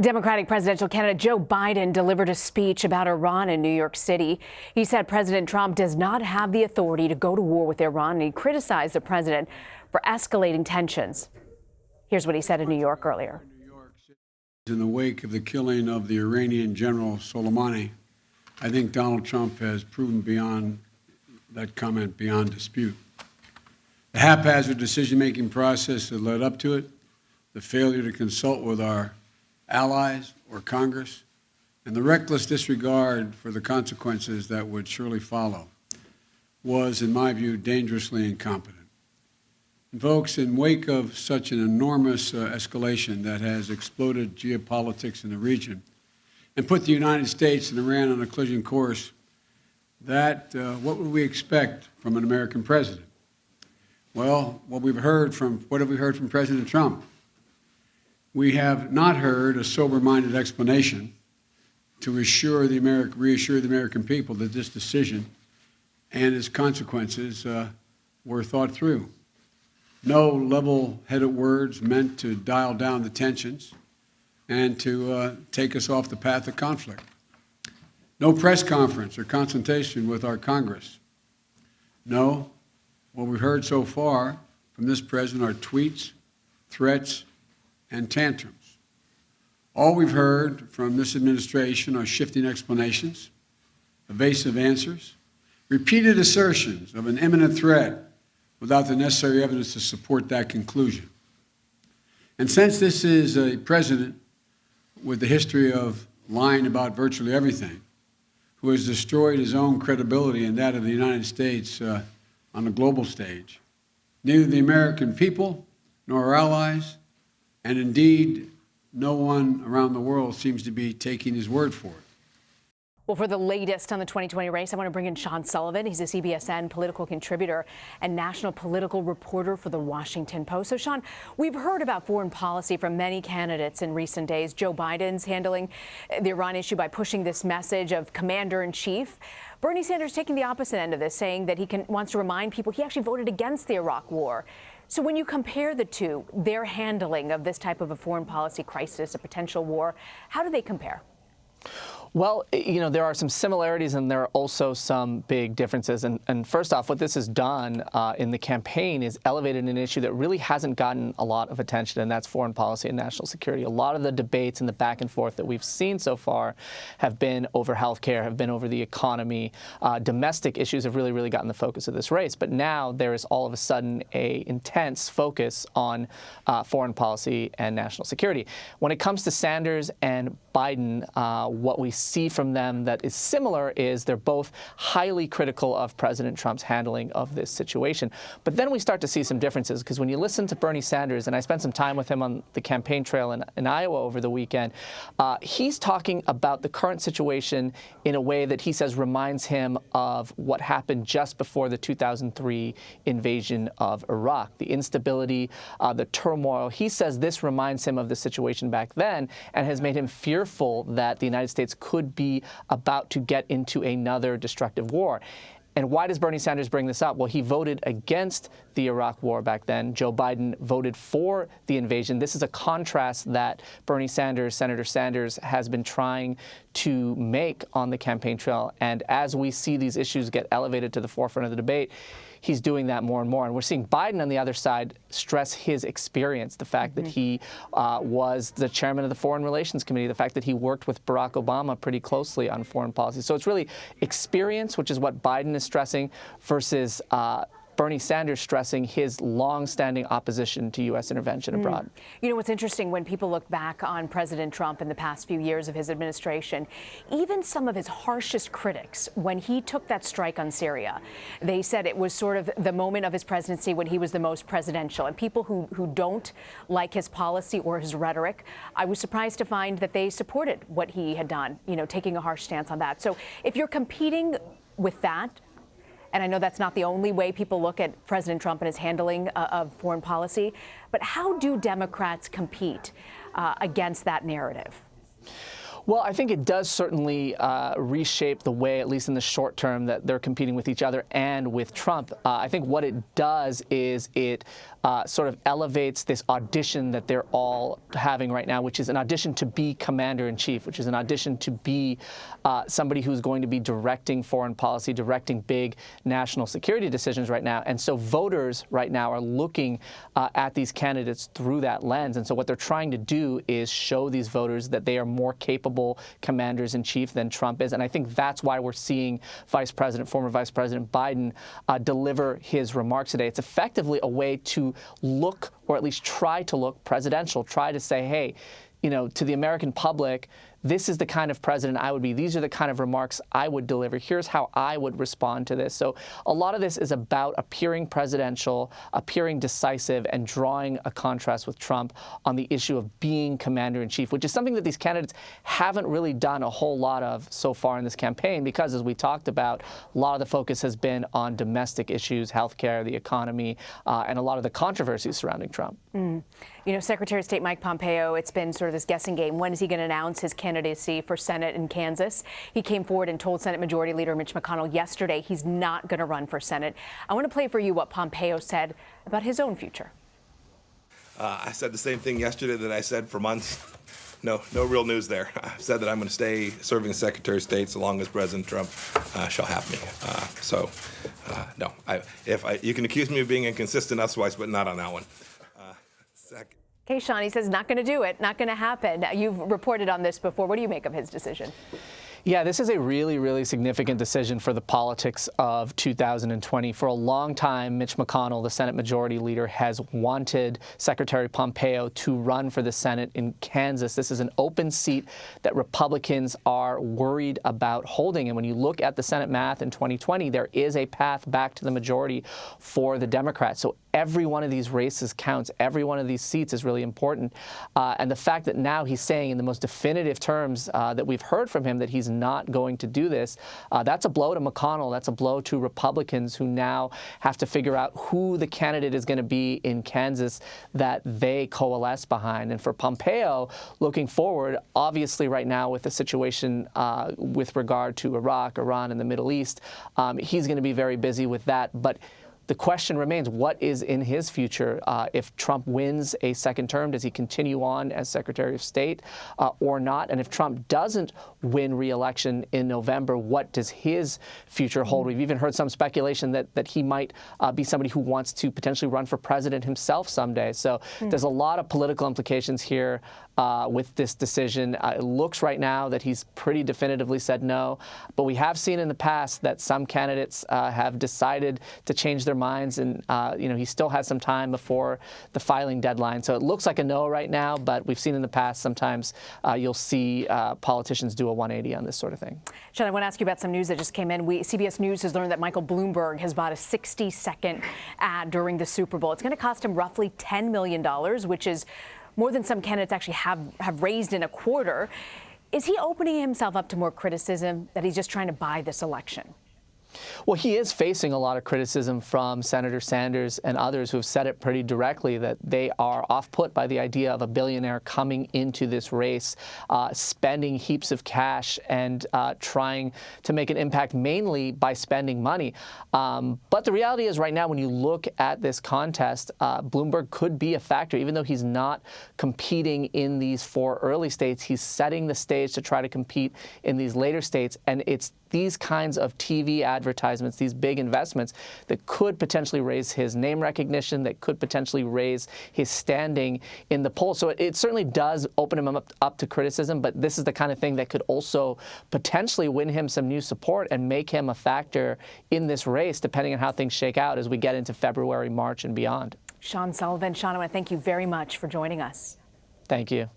Democratic presidential candidate Joe Biden delivered a speech about Iran in New York City. He said President Trump does not have the authority to go to war with Iran, and he criticized the president for escalating tensions. Here's what he said in New York earlier. In the wake of the killing of the Iranian General Soleimani, I think Donald Trump has proven beyond that comment beyond dispute. The haphazard decision-making process that led up to it, the failure to consult with our allies or Congress, and the reckless disregard for the consequences that would surely follow was, in my view, dangerously incompetent. And folks, in wake of such an enormous escalation that has exploded geopolitics in the region and put the United States and Iran on a collision course, what would we expect from an American president? Well, what have we heard from President Trump? We have not heard a sober-minded explanation to reassure the American people that this decision and its consequences were thought through. No level-headed words meant to dial down the tensions and to take us off the path of conflict. No press conference or consultation with our Congress. No, what we've heard so far from this president are tweets, threats, and tantrums. All we've heard from this administration are shifting explanations, evasive answers, repeated assertions of an imminent threat without the necessary evidence to support that conclusion. And since this is a president with the history of lying about virtually everything, who has destroyed his own credibility and that of the United States on the global stage, neither the American people nor our allies, and indeed, no one around the world seems to be taking his word for it. Well, for the latest on the 2020 race, I want to bring in Sullivan. He's a CBSN political contributor and national political reporter for The Washington Post. So, Sean, we've heard about foreign policy from many candidates in recent days. Joe Biden's handling the Iran issue by pushing this message of commander-in-chief. Bernie Sanders taking the opposite end of this, saying that he wants to remind people he actually voted against the Iraq war. So when you compare the two, their handling of this type of a foreign policy crisis, a potential war, how do they compare? Well, you know, there are some similarities and there are also some big differences. And first off, what this has done in the campaign is elevated an issue that really hasn't gotten a lot of attention, and that's foreign policy and national security. A lot of the debates and the back and forth that we've seen so far have been over healthcare, have been over the economy. Domestic issues have really gotten the focus of this race. But now there is all of a sudden a intense focus on foreign policy and national security. When it comes to Sanders and Biden, what we see from them that is similar is they're both highly critical of President Trump's handling of this situation. But then we start to see some differences, because when you listen to Bernie Sanders, and I spent some time with him on the campaign trail in Iowa over the weekend, he's talking about the current situation in a way that he says reminds him of what happened just before the 2003 invasion of Iraq. The instability, the turmoil. He says this reminds him of the situation back then and has made him fearful that the United States could be about to get into another destructive war. And why does Bernie Sanders bring this up? Well, he voted against the Iraq war back then. Joe Biden voted for the invasion. This is a contrast that Bernie Sanders, Senator Sanders, has been trying to make on the campaign trail. And as we see these issues get elevated to the forefront of the debate, he's doing that more and more. And we're seeing Biden on the other side stress his experience, the fact that he was the chairman of the Foreign Relations Committee, the fact that he worked with Barack Obama pretty closely on foreign policy. So it's really experience, which is what Biden is stressing, versus Bernie Sanders stressing his long-standing opposition to U.S. intervention abroad. You know, what's interesting, when people look back on President Trump in the past few years of his administration, even some of his harshest critics, when he took that strike on Syria, they said it was sort of the moment of his presidency when he was the most presidential. And people who don't like his policy or his rhetoric, I was surprised to find that they supported what he had done, you know, taking a harsh stance on that. So if you're competing with that, and I know that's not the only way people look at President Trump and his handling of foreign policy, but how do Democrats compete against that narrative? Well, I think it does certainly reshape the way, at least in the short term, that they're competing with each other and with Trump. I think what it does is it sort of elevates this audition that they're all having right now, which is an audition to be commander-in-chief, which is an audition to be somebody who's going to be directing foreign policy, directing big national security decisions right now. And so voters right now are looking at these candidates through that lens. And so what they're trying to do is show these voters that they are more capable commanders-in-chief than Trump is. And I think that's why we're seeing former Vice President Biden deliver his remarks today. It's effectively a way to look, or at least try to look, presidential, try to say, hey, you know, to the American public, this is the kind of president I would be. These are the kind of remarks I would deliver. Here's how I would respond to this. So a lot of this is about appearing presidential, appearing decisive, and drawing a contrast with Trump on the issue of being commander-in-chief, which is something that these candidates haven't really done a whole lot of so far in this campaign because, as we talked about, a lot of the focus has been on domestic issues, healthcare, the economy, and a lot of the controversies surrounding Trump. You know, Secretary of State Mike Pompeo, it's been sort of this guessing game. When is he going to announce his candidacy for Senate in Kansas? He came forward and told Senate Majority Leader Mitch McConnell yesterday he's not going to run for Senate. I want to play for you what Pompeo said about his own future. I said the same thing yesterday that I said for months. No real news there. I've said that I'm going to stay serving as Secretary of State so long as President Trump shall have me. No, you can accuse me of being inconsistent otherwise, but not on that one. Second. Okay, Sean, he says not going to do it, not going to happen. You've reported on this before. What do you make of his decision? Yeah, this is a really, really significant decision for the politics of 2020. For a long time, Mitch McConnell, the Senate Majority Leader, has wanted Secretary Pompeo to run for the Senate in Kansas. This is an open seat that Republicans are worried about holding. And when you look at the Senate math in 2020, there is a path back to the majority for the Democrats. So every one of these races counts. Every one of these seats is really important. And the fact that now he's saying in the most definitive terms that we've heard from him that he's not going to do this, that's a blow to McConnell. That's a blow to Republicans who now have to figure out who the candidate is going to be in Kansas that they coalesce behind. And for Pompeo, looking forward, obviously right now with the situation with regard to Iraq, Iran, and the Middle East, he's going to be very busy with that. But the question remains, what is in his future? If Trump wins a second term, does he continue on as Secretary of State or not? And if Trump doesn't win re-election in November, what does his future hold? We've even heard some speculation that he might be somebody who wants to potentially run for president himself someday. So there's a lot of political implications here with this decision. It looks right now that he's pretty definitively said no, but we have seen in the past that some candidates have decided to change their minds, and he still has some time before the filing deadline. So it looks like a no right now, but we've seen in the past sometimes you'll see politicians do a 180 on this sort of thing. Sean, I want to ask you about some news that just came in. CBS News has learned that Michael Bloomberg has bought a 60-second ad during the Super Bowl. It's going to cost him roughly $10 million, which is more than some candidates actually have raised in a quarter. Is he opening himself up to more criticism that he's just trying to buy this election? Well, he is facing a lot of criticism from Senator Sanders and others who have said it pretty directly that they are off-put by the idea of a billionaire coming into this race, spending heaps of cash and trying to make an impact mainly by spending money. But the reality is right now, when you look at this contest, Bloomberg could be a factor. Even though he's not competing in these 4 early states, he's setting the stage to try to compete in these later states. And it's these kinds of TV advertisements, these big investments that could potentially raise his name recognition, that could potentially raise his standing in the polls. So it certainly does open him up to criticism, but this is the kind of thing that could also potentially win him some new support and make him a factor in this race, depending on how things shake out as we get into February, March, and beyond. Sean Sullivan. Sean, I want to thank you very much for joining us. Thank you.